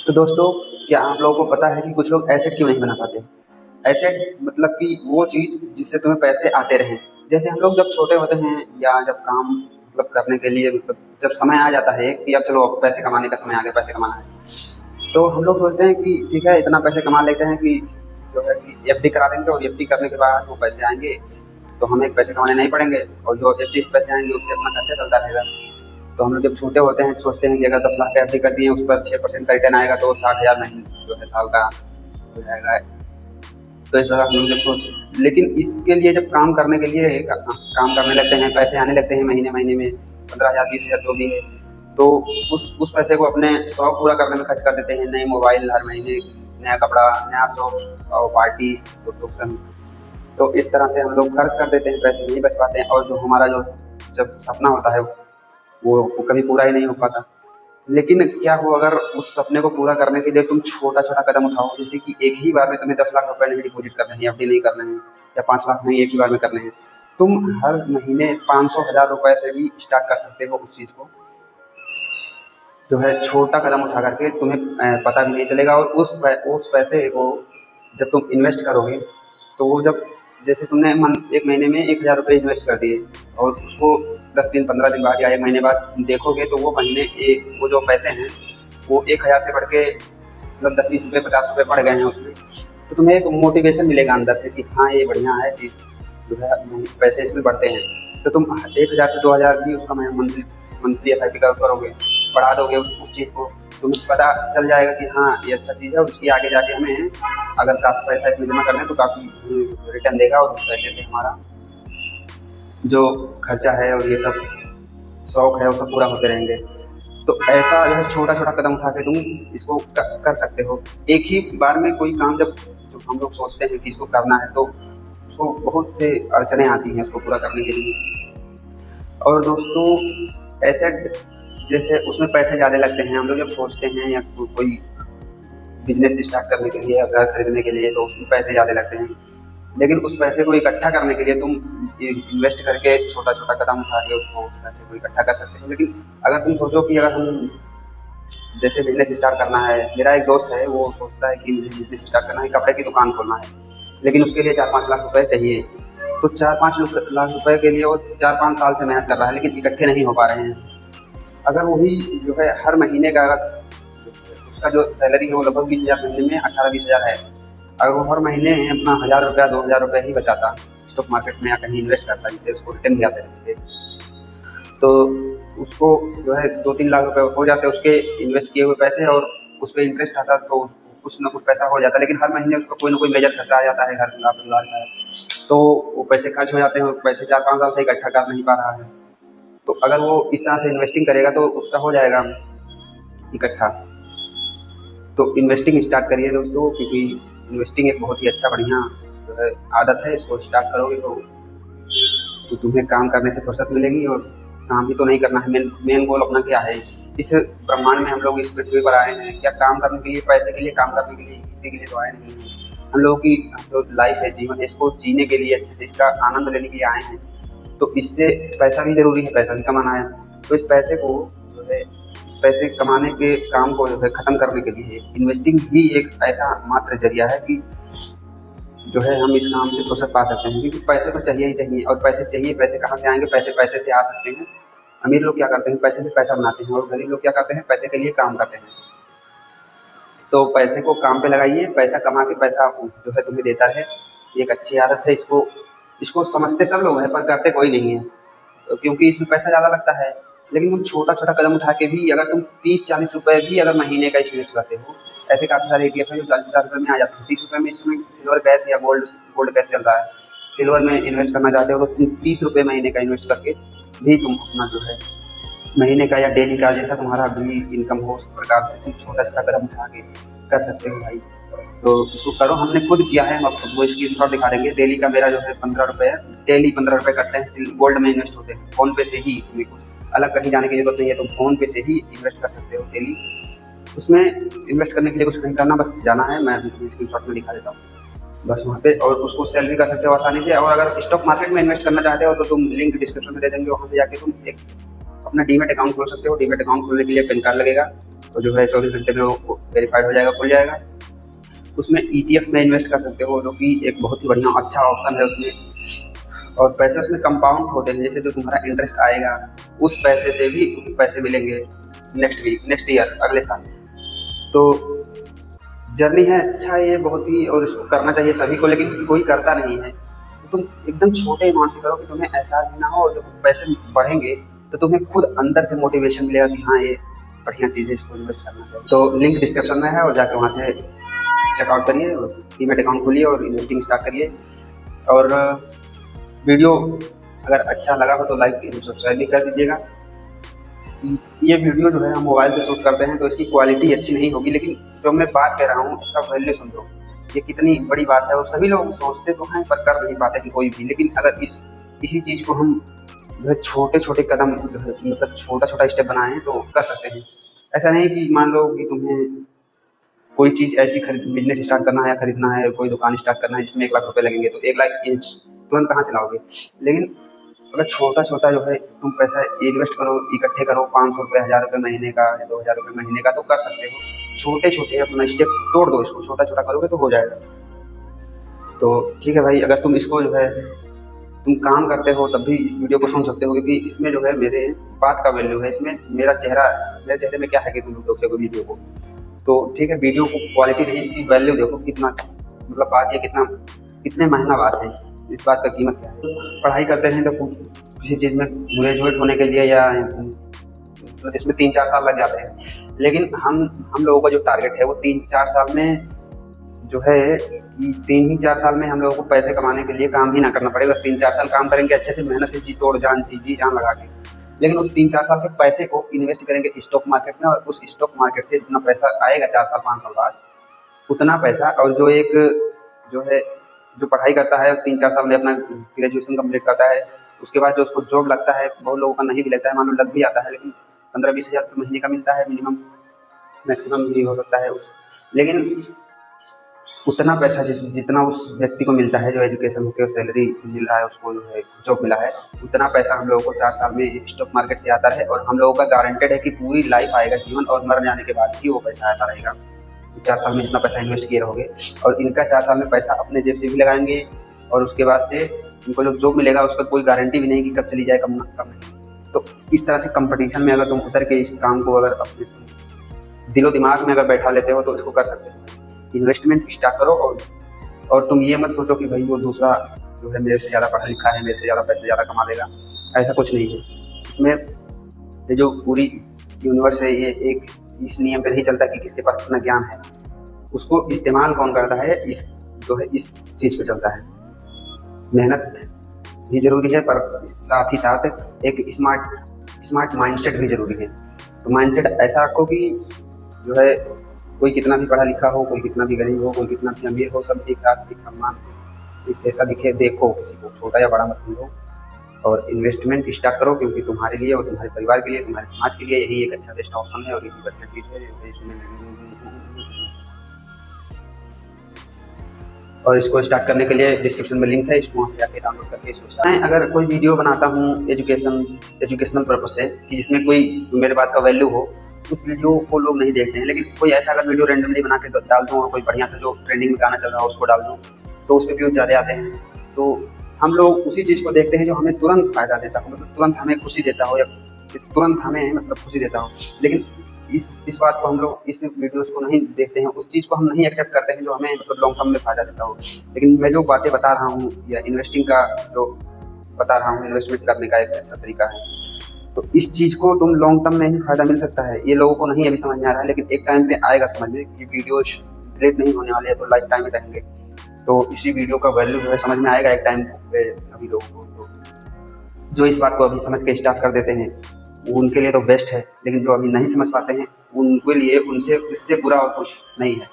तो दोस्तों, क्या आप लोगों को पता है कि कुछ लोग एसेट क्यों नहीं बना पाते? एसेट मतलब कि वो चीज़ जिससे तुम्हें पैसे आते रहें। जैसे हम लोग जब छोटे होते हैं या जब काम मतलब करने के लिए मतलब जब समय आ जाता है कि अब चलो अब पैसे कमाने का समय आ गया, पैसे कमाना है। तो हम लोग सोचते हैं कि ठीक है इतना पैसे कमा लेते हैं कि जो है कि एफडी करा देंगे और एफडी करने के बाद वो पैसे आएँगे, तो हमें पैसे कमाने नहीं पड़ेंगे और जो एफडी से पैसे आएँगे उससे अपना खर्चा चलता रहेगा। तो हम लोग जब छोटे होते हैं सोचते हैं कि अगर 10 लाख का एफडी कर दिए उस पर 6% का रिटर्न आएगा तो 60,000 महीने जो है साल का हो जाएगा। तो इस प्रकार हम लोग जब सोच लेकिन इसके लिए जब काम करने के लिए काम करने लगते हैं, पैसे आने लगते हैं महीने में 15,000 20,000 जो भी है, तो उस पैसे को अपने शौक पूरा करने में खर्च कर देते हैं। नए मोबाइल हर महीने, नया कपड़ा, नया शौक और पार्टी दोस्तों के संग। तो इस तरह से हम लोग खर्च कर देते हैं, पैसे नहीं बच पाते हैं और जो हमारा जो जब सपना होता है वो कभी पूरा ही नहीं हो पाता। लेकिन क्या हो अगर उस सपने को पूरा करने के लिए तुम छोटा-छोटा कदम उठाओ, जैसे कि एक ही बार में तुम्हें 10 लाख रुपए नहीं डिपॉज़िट करने हैं, एफडी नहीं करने हैं या 5 लाख नहीं एक ही बार में करने हैं। तुम हर महीने 500 हज़ार रुपए से भी स्टार्ट कर सकते हो उस चीज़ को, जो है छोटा कदम उठा करके तुम्हें पता भी नहीं चलेगा और उस पैसे को जब तुम इन्वेस्ट करोगे, तो वो जब जैसे तुमने 1 महीने में 1,000 रुपए इन्वेस्ट कर दिए और उसको 10 दिन, 15 दिन बाद या 1 महीने बाद देखोगे तो वो महीने वो जो पैसे हैं, वो 1,000 से बढ़ के मतलब 10-20 रुपए, 50 रुपए बढ़ गए हैं उसमें। तो तुम्हें एक मोटिवेशन मिलेगा अंदर से कि हाँ, ये बढ़िया है चीज़, जो है पैसे इसमें बढ़ते हैं। तो तुम 1,000 से 2,000 भी उसका मंथली मंथली एसआईपी करोगे, बढ़ा दोगे उस चीज़ को, तुम्हें पता चल जाएगा कि हाँ, ये अच्छा चीज़ है और उसके आगे जाके हमें अगर काफ़ी पैसा इसमें जमा करना है तो काफ़ी रिटर्न देगा और उस पैसे से हमारा जो खर्चा है और ये सब शौक है वो सब पूरा होते रहेंगे। तो ऐसा जो है छोटा-छोटा कदम उठा के तुम इसको कर सकते हो। एक ही बार में कोई काम जब हम लोग सोचते हैं कि इसको करना है तो उसको बहुत से अड़चनें आती हैं उसको पूरा करने के लिए। और दोस्तों, एसेट जैसे उसमें पैसे ज़्यादा लगते हैं। हम लोग जब सोचते हैं या कोई बिज़नेस स्टार्ट करने के लिए या घर खरीदने के लिए तो उसमें पैसे ज़्यादा लगते हैं। लेकिन उस पैसे को इकट्ठा करने के लिए तुम इन्वेस्ट करके छोटा-छोटा कदम उठा के उसको उस पैसे को इकट्ठा कर सकते हो। लेकिन अगर तुम सोचो कि अगर हम जैसे बिज़नेस स्टार्ट करना है, मेरा एक दोस्त है वो सोचता है कि मुझे बिज़नेस स्टार्ट करना है, कपड़े की दुकान खोलना है, लेकिन उसके लिए 4-5 लाख रुपए चाहिए। तो 4-5 लाख रुपए के लिए वो 4-5 साल से मेहनत कर रहा है लेकिन इकट्ठे नहीं हो पा रहे हैं। अगर वही जो है हर महीने का अगर उसका जो सैलरी है वो लगभग 20,000 महीने में 18-20,000 है। अगर वो हर महीने अपना 1,000 रुपया 2,000 रुपये ही बचाता स्टॉक मार्केट में या कहीं इन्वेस्ट करता जिससे उसको रिटर्न भी आते रहते, तो उसको जो है 2-3 लाख रुपए हो जाते उसके इन्वेस्ट किए हुए पैसे और उस पर इंटरेस्ट आता तो कुछ ना कुछ पैसा हो जाता। लेकिन हर महीने उसको कोई ना कोई मेजर खर्चा आ जाता है घर का, परिवार का, तो वो पैसे खर्च हो जाते हैं। पैसे 4-5 साल से इकट्ठा कर नहीं पा रहा है। तो अगर वो इस तरह से इन्वेस्टिंग करेगा तो उसका हो जाएगा इकट्ठा। तो इन्वेस्टिंग स्टार्ट करिए दोस्तों, क्योंकि इन्वेस्टिंग एक बहुत ही अच्छा बढ़िया जो है आदत है। इसको स्टार्ट करोगे तो तुम्हें काम करने से फुर्सत मिलेगी और काम ही तो नहीं करना है। मेन गोल अपना क्या है इस ब्रह्मांड में? हम लोग इस पृथ्वी पर आए हैं क्या काम करने के लिए, पैसे के लिए काम करने के लिए, किसी के लिए तो आए नहीं हैं। हम लोगों की जो लाइफ है, जीवन, इसको जीने के लिए, अच्छे से इसका आनंद लेने के लिए आए हैं। तो इससे पैसा भी ज़रूरी है, पैसा भी कमाना है। तो इस पैसे को जो है इस पैसे कमाने के काम को जो है ख़त्म करने के लिए इन्वेस्टिंग ही एक ऐसा मात्र ज़रिया है कि जो है हम इस काम से फुर्सत पा सकते हैं। क्योंकि पैसे तो चाहिए ही चाहिए और पैसे चाहिए, पैसे कहाँ से आएँगे? पैसे पैसे से आ सकते हैं। अमीर लोग क्या करते हैं? पैसे से पैसा बनाते हैं और गरीब लोग क्या करते हैं? पैसे के लिए काम करते हैं। तो पैसे को काम पे लगाइए, पैसा कमा के पैसा जो है तुम्हें देता है। ये एक अच्छी आदत है। इसको इसको समझते सब लोग हैं पर करते कोई नहीं है, तो क्योंकि इसमें पैसा ज़्यादा लगता है। लेकिन तुम छोटा-छोटा कदम उठा के भी अगर तुम 30-40 रुपए भी अगर महीने का इन्वेस्ट करते हो, ऐसे काफ़ी सारे ईटीएफ हैं जो 40,000 रुपए में आ जाते हैं। 30 रुपए में इसमें सिल्वर कैश या गोल्ड गोल्ड कैश चल रहा है। सिल्वर में इन्वेस्ट करना चाहते हो तो तुम 30 रुपए महीने का इन्वेस्ट करके भी तुम अपना जो है महीने का या डेली का जैसा तुम्हारा भी इनकम हो उस प्रकार से तुम छोटा-छोटा कदम उठा के कर सकते हो भाई। तो इसको करो, हमने खुद किया है। हम आपको स्क्रीनशॉट दिखा देंगे। डेली का मेरा जो है 15 रुपए है, डेली 15 रुपए करते हैं। गोल्ड में इन्वेस्ट होते हैं फ़ोन पे से ही, तुम्हें कुछ अलग कहीं जाने की जरूरत नहीं है, तुम फ़ोन पे से ही इन्वेस्ट कर सकते हो डेली। उसमें इन्वेस्ट करने के लिए कुछ नहीं करना, बस जाना है, मैं अभी स्क्रीनशॉट में दिखा देता हूँ बस वहाँ पे, और उसको सेल भी कर सकते हो आसानी से। और अगर स्टॉक मार्केट में इन्वेस्ट करना चाहते हो तो तुम लिंक डिस्क्रिप्शन में दे देंगे, वहाँ से जाके तुम एक अपना डीमैट अकाउंट खोल सकते हो। डीमैट अकाउंट खोलने के लिए पैन कार्ड लगेगा, तो जो है 24 घंटे में वो वेरीफाइड हो जाएगा, खुल जाएगा। उसमें ETF में इन्वेस्ट कर सकते हो, जो कि एक बहुत ही बढ़िया अच्छा ऑप्शन है उसमें। और पैसे उसमें कंपाउंड होते हैं, जैसे जो तुम्हारा इंटरेस्ट आएगा उस पैसे से भी तुम्हें पैसे मिलेंगे नेक्स्ट ईयर, अगले साल। तो जर्नी है अच्छा ये बहुत ही, और इसको करना चाहिए सभी को, लेकिन कोई करता नहीं है। तो तुम एकदम छोटे अमाउंट से करो कि तुम्हें एहसास भी ना हो, और जब पैसे बढ़ेंगे तो तुम्हें खुद अंदर से मोटिवेशन मिलेगा कि हाँ ये बढ़िया चीज़ है, इसको इन्वेस्ट करना चाहिए। तो लिंक डिस्क्रिप्शन में है, और जाकर वहाँ से चेकआउट करिए, डीमैट अकाउंट खोलिए और इन्वेस्टिंग स्टार्ट करिए। और वीडियो अगर अच्छा लगा हो तो लाइक एंड सब्सक्राइब भी कर दीजिएगा। ये वीडियो जो है हम मोबाइल से शूट करते हैं तो इसकी क्वालिटी अच्छी नहीं होगी, लेकिन जो मैं बात कह रहा हूँ इसका वैल्यू समझो, ये कितनी बड़ी बात है। और सभी लोग सोचते तो हैं पर कर नहीं पाते हैं कोई भी। लेकिन अगर इसी चीज़ को हम जो है छोटे छोटे कदम जो है मतलब छोटा छोटा स्टेप बनाएं तो कर सकते हैं। ऐसा नहीं कि मान लो कि तुम्हें कोई चीज़ ऐसी बिजनेस स्टार्ट करना है या खरीदना है, कोई दुकान स्टार्ट करना है जिसमें 1 लाख रुपए लगेंगे, तो 1 लाख इंच तुरंत कहाँ से लाओगे। लेकिन अगर छोटा छोटा जो है तुम पैसा इन्वेस्ट करो, इकट्ठे करो, 500 रुपये, 1000 रुपये महीने का, 2000 रुपये महीने का, तो कर सकते हो। छोटे छोटे अपना स्टेप तोड़ दो, इसको छोटा छोटा करोगे तो हो जाएगा। तो ठीक है भाई, अगर तुम इसको जो है तुम काम करते हो तब भी इस वीडियो को सुन सकते हो, क्योंकि इसमें जो है मेरे बात का वैल्यू है। इसमें मेरे चेहरे में क्या है कि तुम लोग देखोगे वीडियो को, तो ठीक है, वीडियो को क्वालिटी नहीं, इसकी वैल्यू देखो कितना, मतलब बात ये कितने महीना बात है, इस बात का कीमत क्या है। पढ़ाई करते हैं तो किसी चीज़ में ग्रेजुएट होने के लिए या मतलब इसमें 3-4 साल लग जाते हैं, लेकिन हम लोगों का जो टारगेट है वो 3-4 साल में जो है कि 3 ही 4 साल में हम लोगों को पैसे कमाने के लिए काम ही ना करना पड़े। बस 3-4 साल काम करेंगे अच्छे से, मेहनत से, जी जान लगा के, लेकिन उस 3-4 साल के पैसे को इन्वेस्ट करेंगे स्टॉक मार्केट में, और उस स्टॉक मार्केट से जितना पैसा आएगा 4 साल 5 साल बाद, उतना पैसा, और जो पढ़ाई करता है 3-4 साल में अपना ग्रेजुएशन कंप्लीट करता है, उसके बाद जो उसको जॉब लगता है, बहुत लोगों का नहीं भी लगता है, मान लो लग भी आता है, लेकिन 15-20 हज़ार रुपये महीने का मिलता है मिनिमम, मैक्सिमम भी हो सकता है। लेकिन उतना पैसा जितना उस व्यक्ति को मिलता है जो एजुकेशन होकर सैलरी मिल रहा है, उसको जो है जॉब मिला है, उतना पैसा हम लोगों को 4 साल में स्टॉक मार्केट से आता है। और हम लोगों का गारंटेड है कि पूरी लाइफ आएगा जीवन, और मर जाने के बाद भी वो पैसा आता रहेगा। 4 साल में जितना पैसा इन्वेस्ट किए रहोगे, और इनका 4 साल में पैसा अपने जेब से भी लगाएंगे, और उसके बाद से इनको जो जॉब मिलेगा उसका कोई गारंटी भी नहीं कि कब चली जाए, कब नहीं। तो इस तरह से कंपटीशन में अगर तुम उतर के इस काम को अगर अपने दिलो दिमाग में अगर बैठा लेते हो तो इसको कर सकते हो। इन्वेस्टमेंट स्टार्ट करो, और तुम ये मत सोचो कि भाई वो दूसरा जो है मेरे से ज़्यादा पढ़ा लिखा है, मेरे से ज़्यादा पैसे ज़्यादा कमा लेगा, ऐसा कुछ नहीं है। इसमें ये जो पूरी यूनिवर्स है, ये एक इस नियम पे नहीं चलता कि किसके पास कितना ज्ञान है, उसको इस्तेमाल कौन करता है, इस चीज़ पे चलता है। मेहनत भी ज़रूरी है, पर साथ ही साथ एक स्मार्ट माइंडसेट भी ज़रूरी है। तो माइंडसेट ऐसा रखो कि जो है कोई कितना भी पढ़ा लिखा हो, कोई कितना भी गरीब हो, कोई कितना भी अमीर हो, सब एक साथ एक समान एक जैसा देखो, किसी को छोटा या बड़ा मत समझो, और इन्वेस्टमेंट स्टार्ट करो, क्योंकि तुम्हारे लिए और तुम्हारे परिवार के लिए, तुम्हारे समाज के लिए यही एक अच्छा बेस्ट ऑप्शन है, और यही बढ़िया चीज़ है। और इसको स्टार्ट करने के लिए डिस्क्रिप्शन में लिंक है, इसको वहाँ से जाके डाउनलोड करके इसको मैं अगर कोई वीडियो बनाता हूँ एजुकेशनल पर्पज से, कि जिसमें कोई मेरे बात का वैल्यू हो, उस वीडियो को लोग नहीं देखते हैं। लेकिन कोई ऐसा अगर वीडियो रैंडमली बना के डाल दूँ, और कोई बढ़िया से जो ट्रेंडिंग में गाना चल रहा हो उसको डाल दूँ, तो उस पर व्यूज ज़्यादा आते हैं। तो हम लोग उसी चीज़ को देखते हैं जो हमें तुरंत फायदा देता हो, मतलब तुरंत हमें खुशी देता हो, या तुरंत हमें मतलब खुशी देता हो। लेकिन इस बात को हम लोग इस वीडियोस को नहीं देखते हैं, उस चीज़ को हम नहीं एक्सेप्ट करते हैं जो हमें मतलब लॉन्ग टर्म में फ़ायदा देता हो। लेकिन मैं जो बातें बता रहा हूँ, या इन्वेस्टिंग का जो बता रहा हूँ, इन्वेस्टमेंट करने का एक अच्छा तरीका है, तो इस चीज़ को तुम लॉन्ग टर्म में ही फ़ायदा मिल सकता है। ये लोगों को नहीं अभी समझ में आ रहा है, लेकिन एक टाइम पे आएगा समझ में कि वीडियोज डिलीट नहीं होने वाले हैं, तो लाइफ टाइम में रहेंगे। तो इसी वीडियो का वैल्यू जो है समझ में आएगा एक टाइम पे सभी लोगों को। तो जो इस बात को अभी समझ के स्टार्ट कर देते हैं उनके लिए तो बेस्ट है, लेकिन जो अभी नहीं समझ पाते हैं उनके लिए इससे बुरा और कुछ नहीं है।